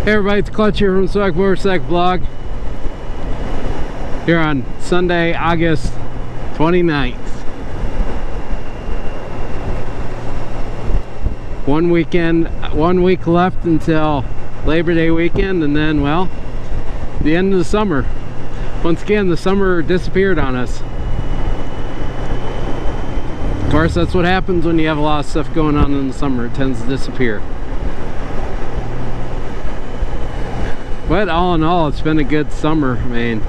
Hey everybody, it's Clutch here from Sodak Motorcycle Blog. Here on Sunday, August 29th. One week left until Labor Day weekend, and then, well, the end of the summer. Once again, the summer disappeared on us. Of course, that's what happens when you have a lot of stuff going on in the summer. It tends to disappear. But all in all, it's been a good summer. I mean,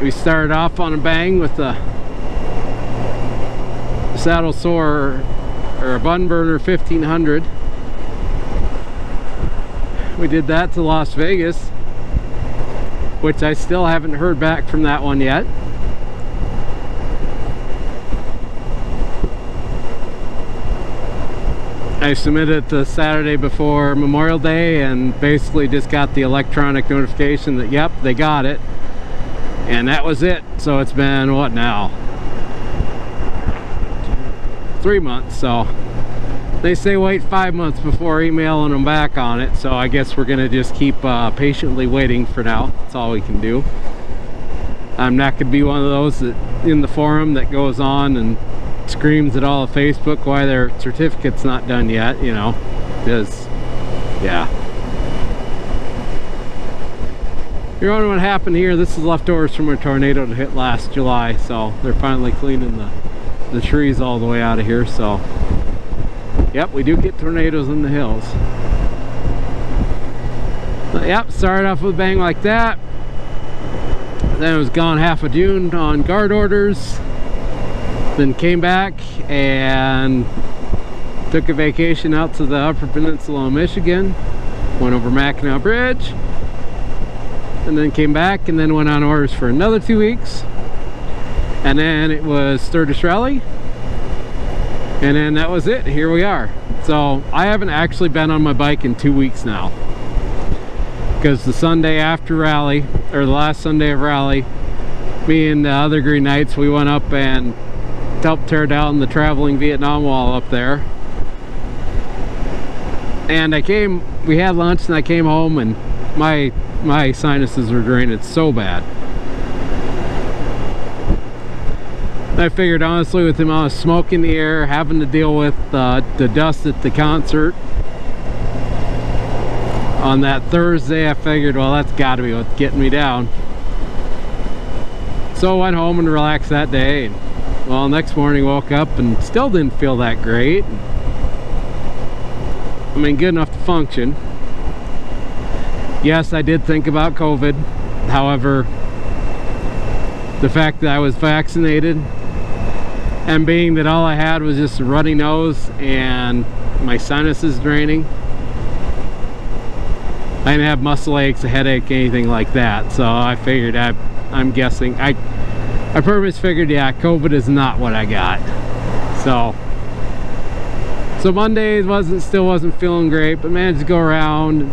we started off on a bang with the Saddle Sore or a Bun Burner 1500. We did that to Las Vegas, which I still haven't heard back from that one yet. I submitted the Saturday before Memorial Day and basically just got the electronic notification that yep, they got it, and that was it. So it's been, what now, 3 months. So they say wait 5 months before emailing them back on it, so I guess we're gonna just keep patiently waiting for now. That's all we can do. I'm not gonna be one of those that in the forum that goes on and screams at all of Facebook why their certificate's not done yet, you know, because yeah, you're wondering what happened here. This is leftovers from a tornado that hit last July, so they're finally cleaning the trees all the way out of here. So yep, we do get tornadoes in the hills. But yep, started off with a bang like that. Then it was gone half of June on guard orders. Then came back and took a vacation out to the Upper Peninsula of Michigan. Went over Mackinac Bridge. And then came back and then went on orders for another 2 weeks. And then it was Sturgis Rally. And then that was it. Here we are. So I haven't actually been on my bike in 2 weeks now. Because the Sunday after rally, or the last Sunday of rally, me and the other Green Knights, we went up and helped tear down the traveling Vietnam Wall up there. And we had lunch and I came home and my sinuses were drained so bad. I figured honestly with the amount of smoke in the air, having to deal with the dust at the concert on that Thursday, I figured, well, that's got to be what's getting me down. So I went home and relaxed that day. And, well, next morning woke up and still didn't feel that great. I mean, good enough to function. Yes, I did think about COVID. However, the fact that I was vaccinated and being that all I had was just a runny nose and my sinuses draining, I didn't have muscle aches, a headache, anything like that. So I figured, I'm guessing, I purposely figured, yeah, COVID is not what I got. So Monday still wasn't feeling great, but managed to go around.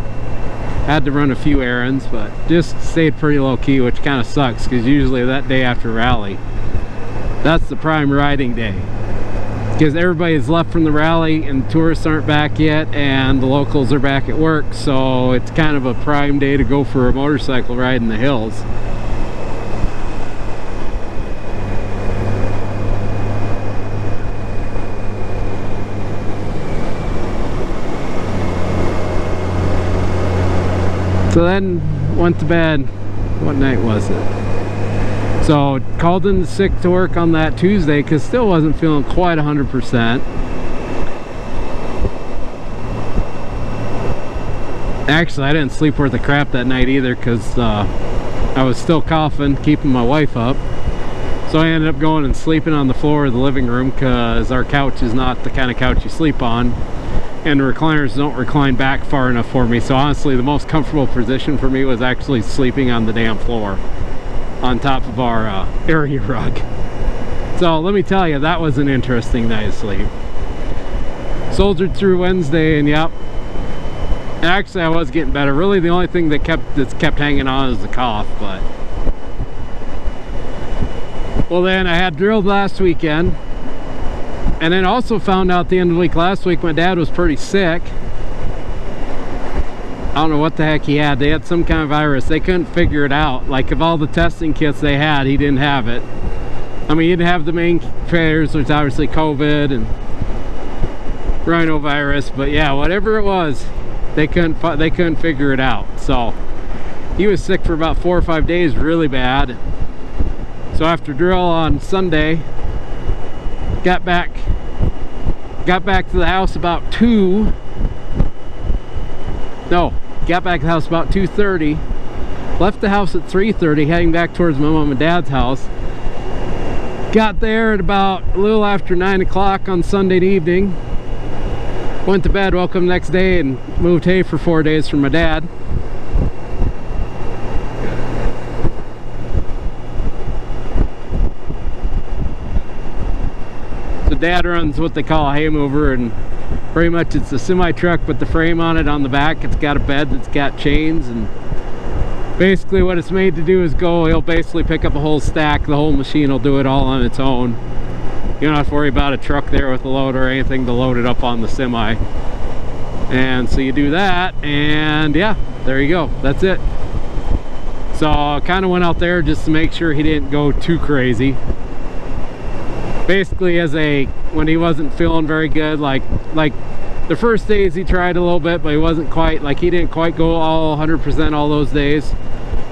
Had to run a few errands, but just stayed pretty low key, which kind of sucks because usually that day after rally, that's the prime riding day. Because everybody's left from the rally and tourists aren't back yet and the locals are back at work, so it's kind of a prime day to go for a motorcycle ride in the hills. So then went to bed. What night was it? So called in sick to work on that Tuesday because still wasn't feeling quite 100%. Actually, I didn't sleep worth a crap that night either because I was still coughing, keeping my wife up. So I ended up going and sleeping on the floor of the living room because our couch is not the kind of couch you sleep on. And the recliners don't recline back far enough for me. So honestly, the most comfortable position for me was actually sleeping on the damn floor on top of our area rug. So let me tell you, that was an interesting night of sleep. Soldiered through Wednesday, and yep, actually I was getting better. Really the only thing that kept hanging on is the cough. But well, then I had drilled last weekend And then also found out the end of the week last week my dad was pretty sick. I don't know what the heck he had. They had some kind of virus. They couldn't figure it out. Like, of all the testing kits they had, he didn't have it. I mean, he didn't have the main carriers, which is obviously COVID and rhinovirus, but yeah, whatever it was, they couldn't figure it out. So he was sick for about 4 or 5 days, really bad. So after drill on Sunday, got back to the house about 2. No, got back to the house about 2:30. Left the house at 3:30, heading back towards my mom and dad's house. Got there at about a little after 9 o'clock on Sunday evening. Went to bed, woke up the next day, and moved hay for 4 days for my dad. So dad runs what they call a hay mover, and pretty much it's a semi truck with the frame on it on the back. It's got a bed that's got chains, and basically what it's made to do is he'll basically pick up a whole stack. The whole machine will do it all on its own. You don't have to worry about a truck there with a load or anything to load it up on the semi. And so you do that, and yeah, there you go, that's it. So I kind of went out there just to make sure he didn't go too crazy. Basically, when he wasn't feeling very good, like the first days he tried a little bit, but he wasn't quite, like, he didn't quite go all 100% all those days.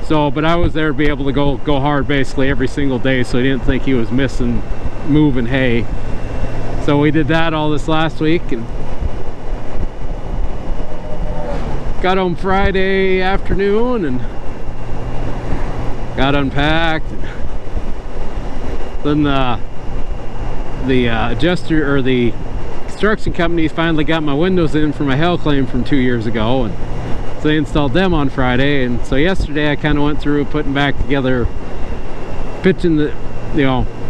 So, but I was there to be able to go hard basically every single day, so he didn't think he was missing moving hay. So we did that all this last week, and got home Friday afternoon and got unpacked. Then the adjuster, or the construction company, finally got my windows in for my hail claim from 2 years ago, and so they installed them on Friday. And so yesterday I kind of went through putting back together, pitching the,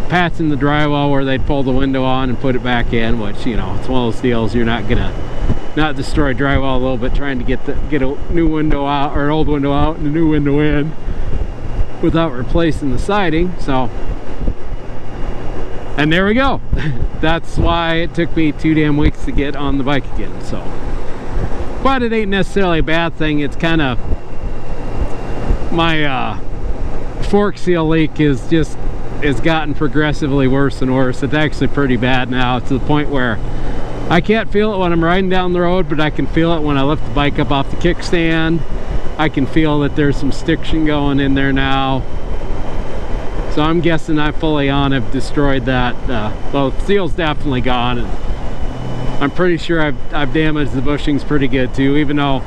patching the drywall where they'd pull the window on and put it back in, which, it's one of those deals. You're not gonna not destroy drywall a little bit trying to get a new window out, or an old window out and a new window in, without replacing the siding. So, and there we go. That's why it took me 2 damn weeks to get on the bike again. So, but it ain't necessarily a bad thing. It's kind of, my fork seal leak is gotten progressively worse and worse. It's actually pretty bad now, to the point where I can't feel it when I'm riding down the road, but I can feel it when I lift the bike up off the kickstand. I can feel that there's some stiction going in there now. So I'm guessing I fully have destroyed that. Well, the seal's definitely gone, and I'm pretty sure I've damaged the bushings pretty good too, even though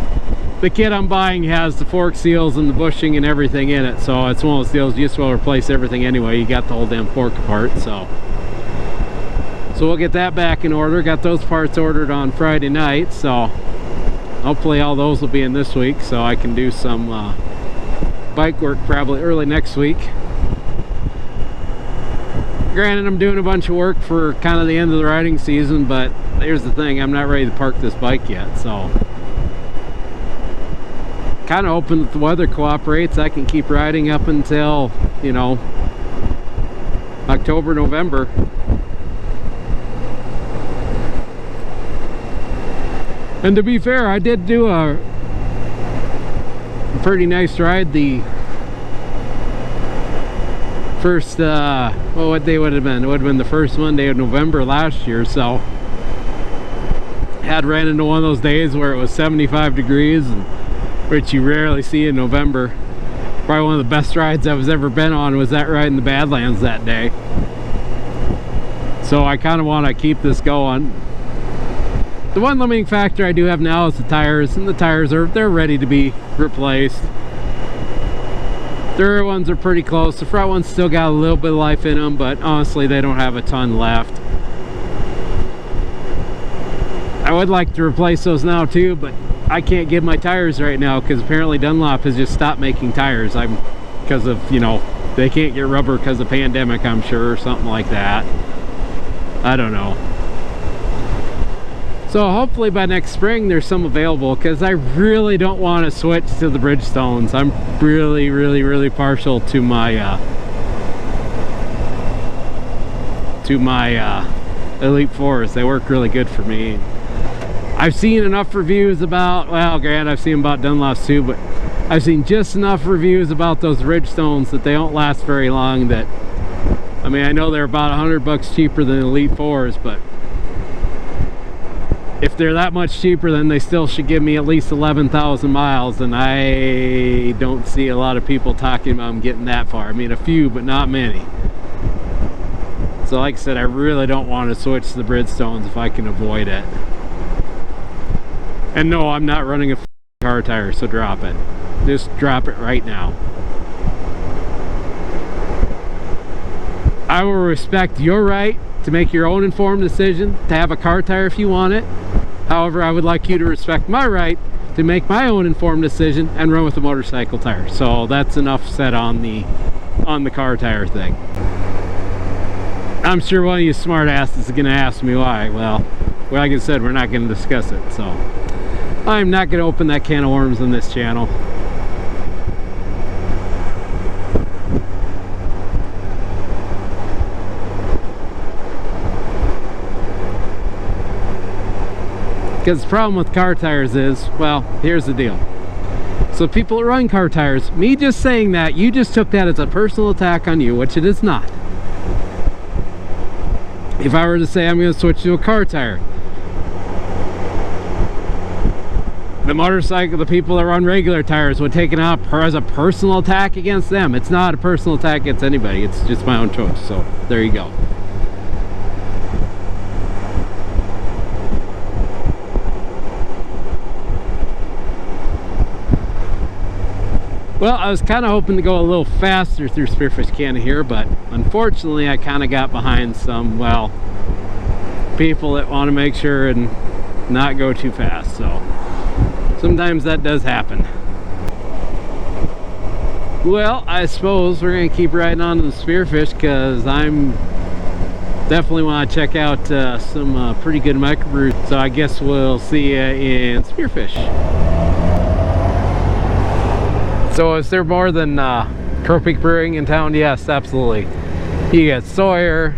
the kit I'm buying has the fork seals and the bushing and everything in it. So it's one of those deals, you just will replace everything anyway. You got the whole damn fork apart. So we'll get that back in order. Got those parts ordered on Friday night, so hopefully all those will be in this week, so I can do some bike work probably early next week. Granted, I'm doing a bunch of work for kind of the end of the riding season, but here's the thing, I'm not ready to park this bike yet. So kind of hoping that the weather cooperates. I can keep riding up until, October, November. And to be fair, I did do a pretty nice ride the first, well, what day would it have been? It would have been the first Monday of November last year. So had ran into one of those days where it was 75 degrees, and which you rarely see in November. Probably one of the best rides I was ever been on was that ride in the Badlands that day. So I kind of want to keep this going. The one limiting factor I do have now is the tires, and the tires they're ready to be replaced. The rear ones are pretty close. The front ones still got a little bit of life in them, but honestly they don't have a ton left. I would like to replace those now too, but I can't get my tires right now because apparently Dunlop has just stopped making tires. Because of, they can't get rubber because of pandemic, I'm sure, or something like that. I don't know. So hopefully by next spring there's some available, because I really don't want to switch to the Bridgestones. I'm really, really, really partial to my Elite 4s. They work really good for me. I've seen enough reviews about, well, granted, I've seen about Dunlops too, but I've seen just enough reviews about those Ridgestones that they don't last very long. That, I mean, I know they're about $100 cheaper than Elite 4s, but if they're that much cheaper, then they still should give me at least 11,000 miles, and I don't see a lot of people talking about them getting that far. I mean, a few, but not many. So like I said, I really don't want to switch to the Bridgestones if I can avoid it. And no, I'm not running a car tire, so drop it. Just drop it right now. I will respect your right to make your own informed decision to have a car tire if you want it. However, I would like you to respect my right to make my own informed decision and run with a motorcycle tire. So that's enough said on the car tire thing. I'm sure one of you smart asses is going to ask me why. Well, like I said, we're not going to discuss it, so I'm not going to open that can of worms on this channel. Because the problem with car tires is, well, here's the deal. So people that run car tires, me just saying that, you just took that as a personal attack on you, which it is not. If I were to say I'm going to switch to a car tire, the people that run regular tires would take it out as a personal attack against them. It's not a personal attack against anybody. It's just my own choice. So there you go. Well, I was kind of hoping to go a little faster through Spearfish Canyon here, but unfortunately I kind of got behind some, well, people that want to make sure and not go too fast. So sometimes that does happen. Well, I suppose we're going to keep riding on to the Spearfish, because I'm definitely want to check out some pretty good microbrews. So I guess we'll see you in Spearfish. So is there more than Crow Peak Brewing in town? Yes, absolutely. You got Sawyer,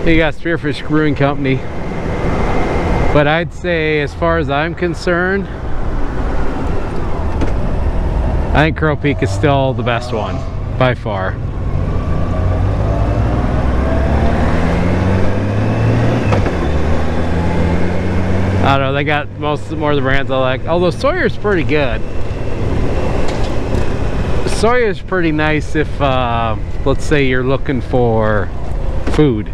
you got Spearfish Brewing Company. But I'd say, as far as I'm concerned, I think Crow Peak is still the best one, by far. I don't know, they got more of the brands I like. Although Sawyer's pretty good. Sawyer's pretty nice if, let's say you're looking for food.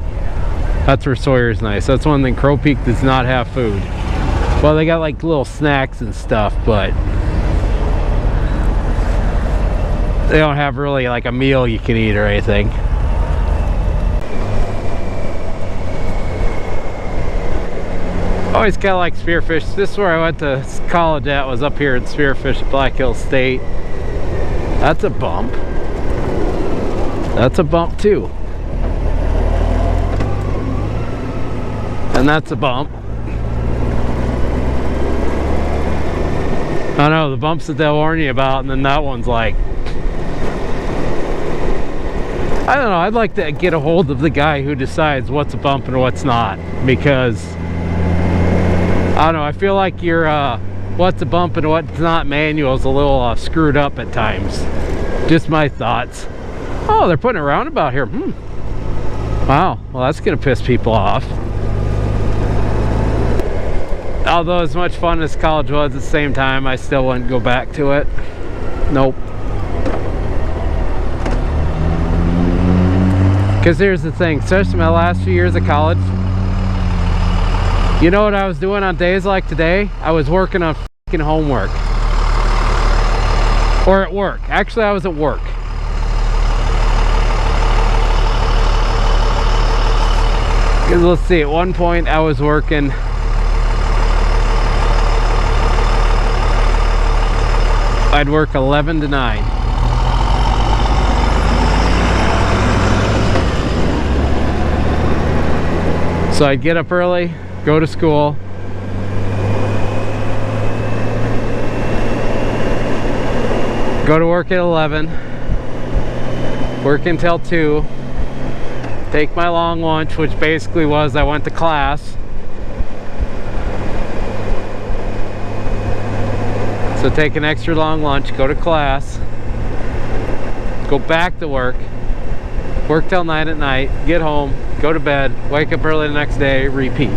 That's where Sawyer's nice. That's one thing, Crow Peak does not have food. Well, they got like little snacks and stuff, but they don't have really like a meal you can eat or anything. Always kind of like Spearfish. This is where I went to college at, was up here in Spearfish at Black Hills State. That's a bump. That's a bump too. And that's a bump. I know, the bumps that they'll warn you about, and then that one's like, I don't know, I'd like to get a hold of the guy who decides what's a bump and what's not, because I don't know, I feel like your what's a bump and what's not manual is a little screwed up at times. Just my thoughts. Oh, they're putting a roundabout here. Wow, well that's gonna piss people off. Although as much fun as college was, at the same time I still wouldn't go back to it. Nope. Because here's the thing, especially my last few years of college, you know what I was doing on days like today? I was working on f***ing homework. Or at work. Actually, I was at work. Because let's see, at one point I was working I'd work 11 to 9. So I'd get up early, go to school, go to work at 11, work until 2, take my long lunch, which basically was I went to class. So take an extra long lunch, go to class, go back to work till 9 at night, get home, go to bed, wake up early the next day, repeat.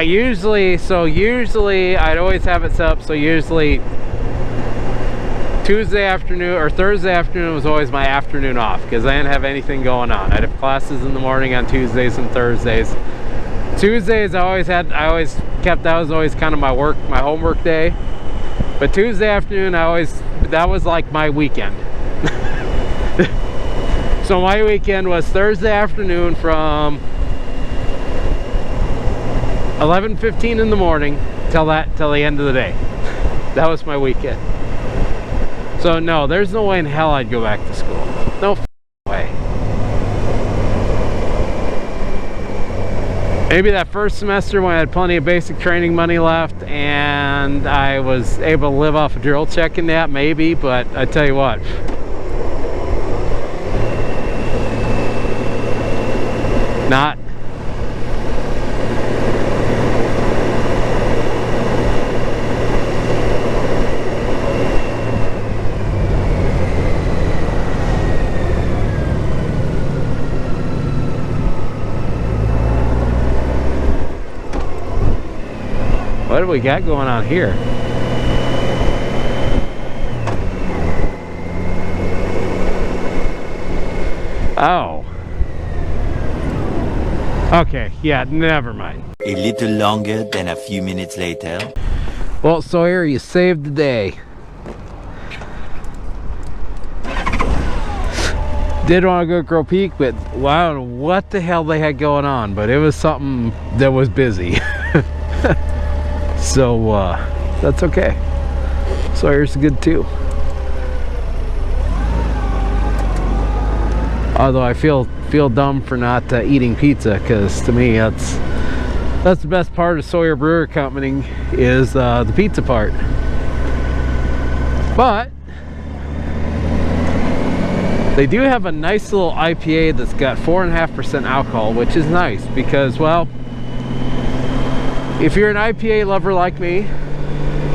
Usually I'd always have it set up, so usually Tuesday afternoon or Thursday afternoon was always my afternoon off because I didn't have anything going on. I'd have classes in the morning on Tuesdays and Thursdays. Tuesdays that was always kind of my homework day. But Tuesday afternoon that was like my weekend. So my weekend was Thursday afternoon from 11:15 in the morning till the end of the day. That was my weekend. So no, there's no way in hell I'd go back to school. No way. Maybe that first semester when I had plenty of basic training money left and I was able to live off a drill check in that, maybe, but I tell you what. Not. What do we got going on here? Oh. Okay, yeah, never mind. A little longer than a few minutes later. Well, Sawyer, you saved the day. Did want to go Crow Peak, but I don't know what the hell they had going on, but it was something that was busy. So that's okay. Sawyer's good too. Although I feel dumb for not eating pizza, because to me that's the best part of Sawyer Brewer Company is the pizza part. But they do have a nice little IPA that's got 4.5% alcohol, which is nice because, well, if you're an IPA lover like me,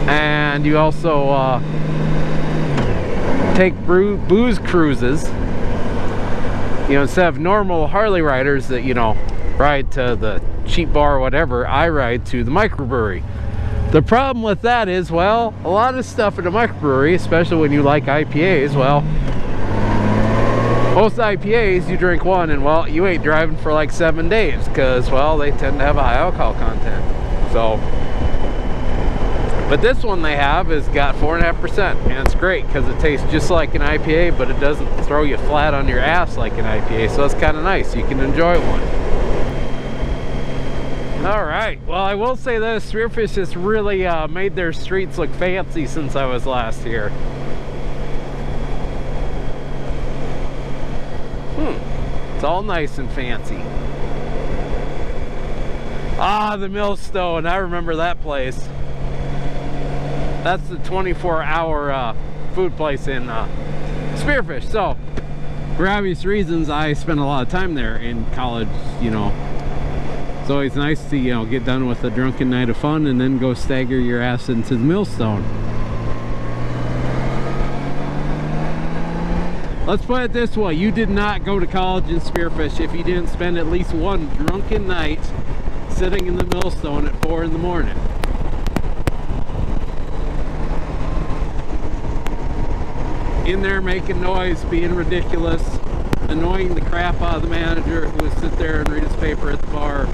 and you also take booze cruises, you know, instead of normal Harley riders that, you know, ride to the cheap bar or whatever, I ride to the microbrewery. The problem with that is, well, a lot of stuff in the microbrewery, especially when you like IPAs, well, most IPAs, you drink one and, well, you ain't driving for like 7 days because, well, they tend to have a high alcohol content. So, but this one they have has got 4.5%, and it's great because it tastes just like an IPA, but it doesn't throw you flat on your ass like an IPA, so it's kind of nice. You can enjoy one. All right, well, I will say this, Spearfish has really made their streets look fancy since I was last here. It's all nice and fancy. Ah, the Millstone, I remember that place. That's the 24-hour food place in Spearfish. So, for obvious reasons, I spent a lot of time there in college, you know. It's always nice to, you know, get done with a drunken night of fun and then go stagger your ass into the Millstone. Let's put it this way, you did not go to college in Spearfish if you didn't spend at least one drunken night sitting in the Millstone at 4 in the morning. In there making noise, being ridiculous, annoying the crap out of the manager who would sit there and read his paper at the bar,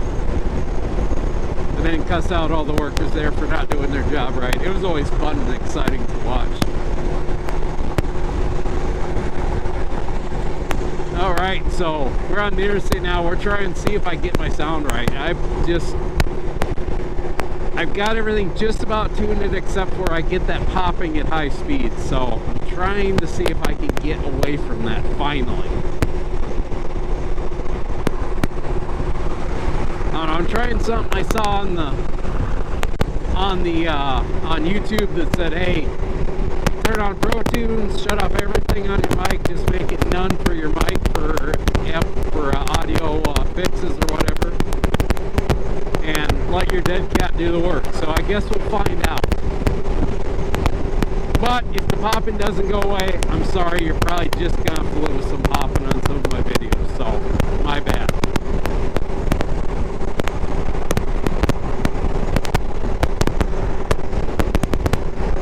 and then cuss out all the workers there for not doing their job right. It was always fun and exciting to watch. Alright, so we're on the interstate now. We're trying to see if I get my sound right. I've got everything just about tuned in except where I get that popping at high speed. So I'm trying to see if I can get away from that finally. I don't know, I'm trying something I saw on YouTube that said, hey, turn on Pro Tunes, shut off everything on your mic, just make it none for your mic for audio fixes or whatever, and let your dead cat do the work. So I guess we'll find out. But if the popping doesn't go away, I'm sorry, you're probably just gonna have to live with some popping on some of my videos, so my bad.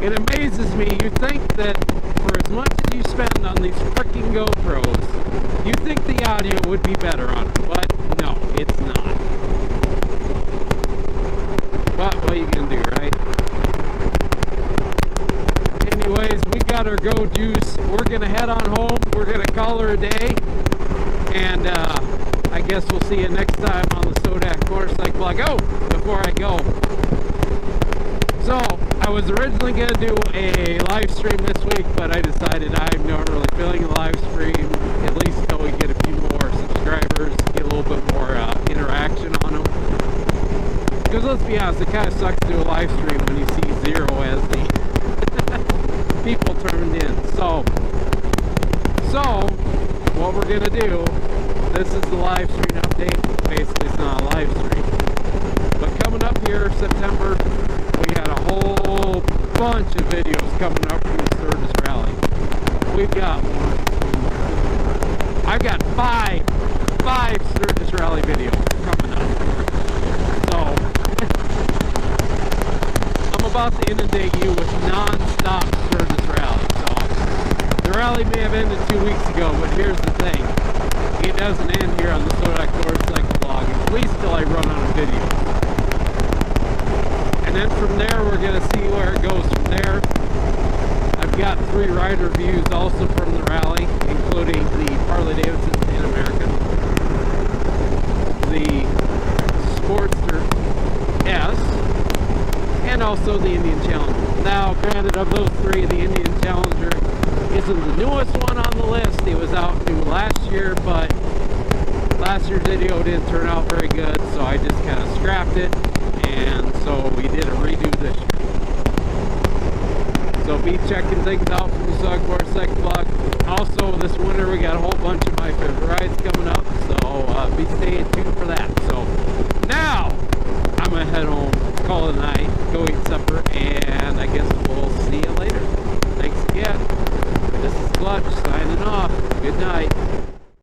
It amazes me, you think that for as much as you spend on these freaking GoPros, you think the audio would be better on them, but no, it's not. But what are you gonna do, right? Anyways, we got our go juice. We're gonna head on home. We're gonna call her a day, and I guess we'll see you next time on the Sodak motorcycle vlog. Oh, before I go, so I was originally going to do a live stream this week, but I decided I'm not really feeling a live stream, at least until we get a few more subscribers, get a little bit more interaction on them. Because let's be honest, it kind of sucks to do a live stream when you see zero as the people turned in. So what we're going to do, this is the live stream update. Basically, it's not a live stream. But coming up here, September, we got a whole bunch of videos coming up from the Sturgis Rally. We've got I've got five Sturgis Rally videos coming up. So I'm about to inundate you with non-stop Sturgis Rally. So the rally may have ended 2 weeks ago, but here's the thing. It doesn't end here on the Sodak motorcycle vlog, at least till I run out of videos. And then from there, we're going to see where it goes from there. I've got 3 ride reviews also from the rally, including the Harley-Davidson Pan American, the Sportster S, and also the Indian Challenger. Now, granted, of those 3, the Indian Challenger isn't the newest one on the list. It was out new last year, but last year's video didn't turn out very good, so I just kind of scrapped it. And so we did a redo this year. So be checking things out from the Sodak motorcycle vlog. Also, this winter we got a whole bunch of my favorite rides coming up, so be staying tuned for that. So now I'm gonna head home, call it a night, go eat supper, and I guess we'll see you later. Thanks again. This is Clutch signing off. Good night.